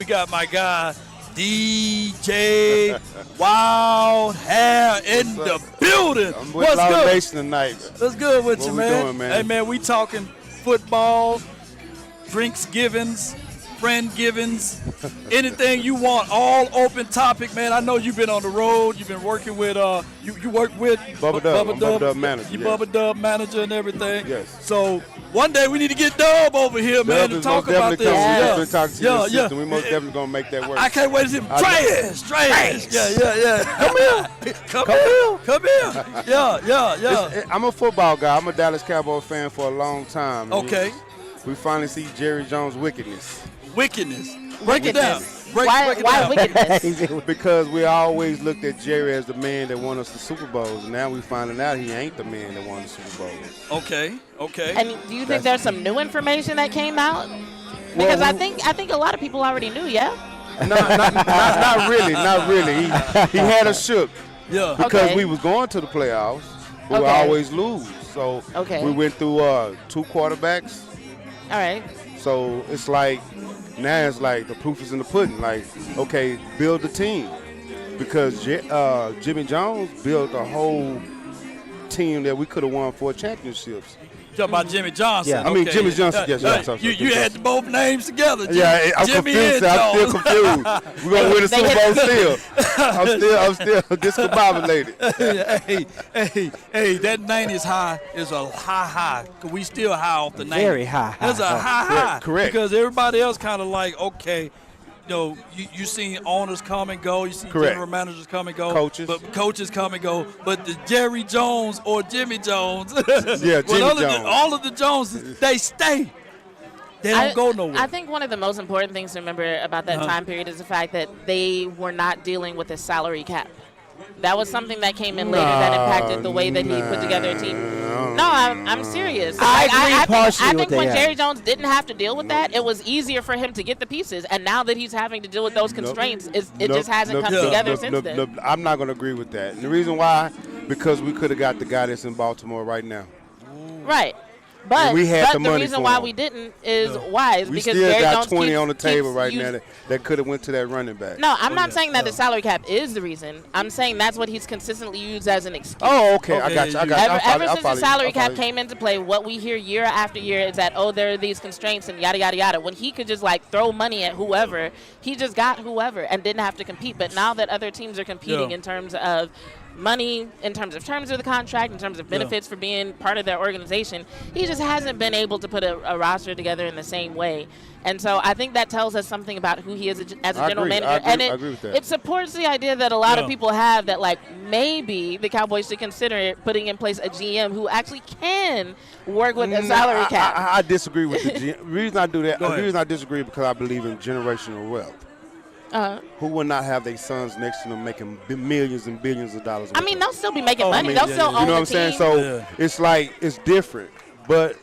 got my guy DJ Wild Hair in the building. I'm with What's good? Nation tonight. What's good with What you, we man? doing, man? Hey, man, we talking football, drinks givens, friend givens, anything you want, all open topic, man. I know you've been on the road. You've been working with, you work with Bubba Dub. I'm Bubba Dub manager. You Yes. Bubba Dub manager and everything. Yes. So one day we need to get Dub over here, man, to talk about this. Yeah. We most definitely going to make that work. I can't wait to see him. Trash. Yeah. Come here. Yeah. I'm a football guy. I'm a Dallas Cowboys fan for a long time. Okay. We finally see Jerry Jones' wickedness. Break it down. Why wickedness? Because we always looked at Jerry as the man that won us the Super Bowls. And now we finding out he ain't the man that won the Super Bowls. Okay. And do you think there's some new information that came out? Because I think a lot of people already knew, yeah? Not really. He had us shook. Yeah. Because we was going to the playoffs, but we always lose. So we went through 2 quarterbacks. All right. So it's like, now it's like the proof is in the pudding. Like, okay, build the team. Because Jimmy Jones built a whole team that we could have won 4 championships. Talking about Jimmy Johnson. Yeah. I mean, Jimmy Johnson. Yes. You had both names together. Yeah, I'm Jimmy confused. I'm still confused. We're going to win the Super Bowl still. I'm still discombobulated. Hey, that 90 is high. Is a high. Cause we still high off the 90. Very high. That's a high. Correct. Because everybody else kind of like, okay, you seen owners come and go. You see general managers come and go. Coaches come and go. But the Jerry Jones or Jimmy Jones. Yeah, Jimmy Jones. All of the Joneses, they stay. They don't go nowhere. I think one of the most important things to remember about that time period is the fact that they were not dealing with a salary cap. That was something that came in later that impacted the way that he put together a team. No, I'm serious. I think when Jerry Jones didn't have to deal with that, it was easier for him to get the pieces. And now that he's having to deal with those constraints, it just hasn't come together since then. I'm not going to agree with that. And the reason why, because we could have got the guy that's in Baltimore right now. Right. But the reason why we didn't is why is because Jerry Jones got 20 on the table right now that could have went to that running back. No, I'm not saying that the salary cap is the reason. I'm saying that's what he's consistently used as an excuse. Oh, okay. I got you. Ever since the salary cap came into play, what we hear year after year is that, there are these constraints and yada, yada, yada. When he could just, throw money at whoever, he just got whoever and didn't have to compete. But now that other teams are competing in terms of money, in terms of the contract, in terms of benefits for being part of their organization, he just hasn't been able to put a roster together in the same way. And so I think that tells us something about who he is as a general manager. I agree with that. It supports the idea that a lot of people have that, maybe the Cowboys should consider putting in place a GM who actually can work with a salary cap. I disagree with the GM. The reason I do that, I disagree because I believe in generational wealth. Who will not have their sons next to them making millions and billions of dollars? I mean, they'll still be making money. They'll still own the team. You know what I'm saying? So it's like, it's different. But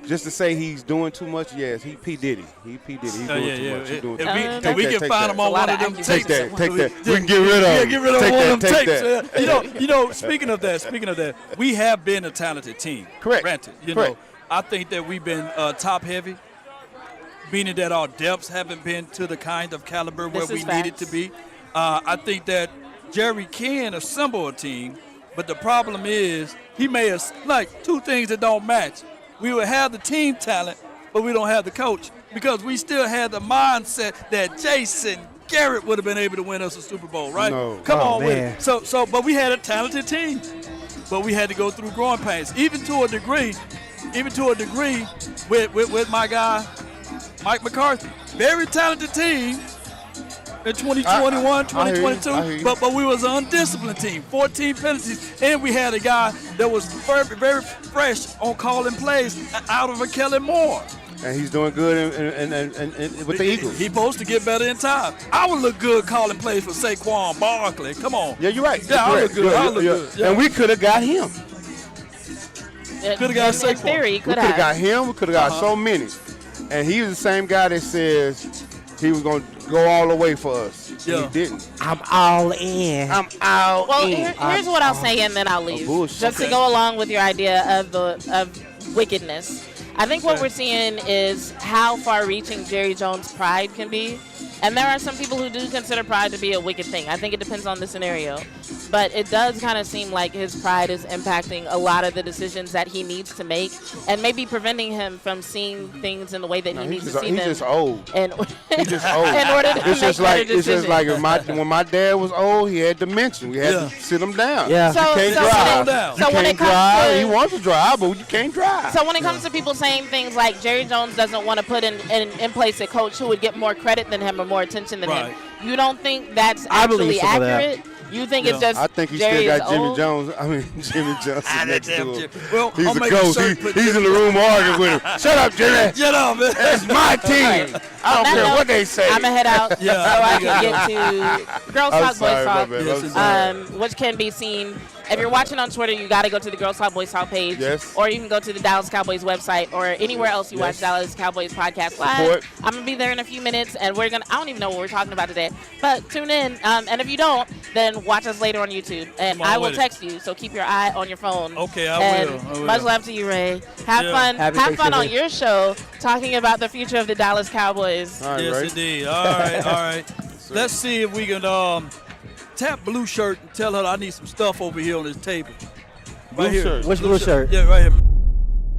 just to say he's doing too much, yes, he P. Diddy. He's doing too much. He's doing too much. We can find him on one of them tapes. Take that. We can get rid of him. Get rid of one of them tapes. Speaking of that, we have been a talented team. Correct. Granted, I think that we've been top heavy. Meaning that our depths haven't been to the kind of caliber where we needed to be. I think that Jerry can assemble a team, but the problem is he may have, 2 things that don't match. We would have the team talent, but we don't have the coach because we still had the mindset that Jason Garrett would have been able to win us a Super Bowl, right? No. Come on with it. But we had a talented team, but we had to go through growing pains, even to a degree with my guy, Mike McCarthy. Very talented team in 2021, 2022, but we was an undisciplined team. 14 penalties, and we had a guy that was very, very fresh on calling plays out of a Kellen Moore. And he's doing good with the Eagles. He's supposed to get better in time. I would look good calling plays for Saquon Barkley. Come on. Yeah, you're right. Yeah, I look good. Yeah. And we could have got him. Could have got Saquon. In theory, we could have got him. We could have got so many. And he was the same guy that says he was going to go all the way for us. Yeah. He didn't. I'm all in. Well, here's what I'll say, and then I'll leave. Just to go along with your idea of wickedness. I think what we're seeing is how far-reaching Jerry Jones' pride can be. And there are some people who do consider pride to be a wicked thing. I think it depends on the scenario. But it does kind of seem like his pride is impacting a lot of the decisions that he needs to make and maybe preventing him from seeing things in the way that he needs to see them. He's just old. And He's just old. in order to It's make just like better decisions. when my dad was old, he had dementia. We had to sit him down. Yeah. You can't drive. So You when can't it comes drive. to- He wants to drive, but you can't drive. So when it comes to people saying things like Jerry Jones doesn't want to put in place a coach who would get more credit than him or more attention than him, you don't think that's I believe actually some of that. accurate? You think it's just I think he Jerry still got is Jimmy old? Jones. I mean, Jimmy Johnson next to him. Well, He's I'll a make coach. shirt, put He's in the room arguing with him. Shut up, Jimmy. Get up, man. That's my team. I don't care what they say. I'm going to head out Yeah, so I can get to Girls I'm Talk, sorry, Boys my Talk, bad. Yes, I'm sorry. which can be seen. If you're watching on Twitter, you got to go to the Girls Talk, Boys Talk page. Yes. Or you can go to the Dallas Cowboys website or anywhere else you watch Dallas Cowboys podcast live. Support. I'm going to be there in a few minutes, and we're going to – I don't even know what we're talking about today. But tune in, and if you don't, then watch us later on YouTube. And I will text you, so keep your eye on your phone. Okay, I will. Much love to you, Ray. Have fun. Happy Have fun on Thanksgiving. your show talking about the future of the Dallas Cowboys. All right, Yes, right? indeed. All right, all right. Let's see if we can tap Blue Shirt and tell her I need some stuff over here on this table. Blue shirt. Which blue shirt? Yeah, right here.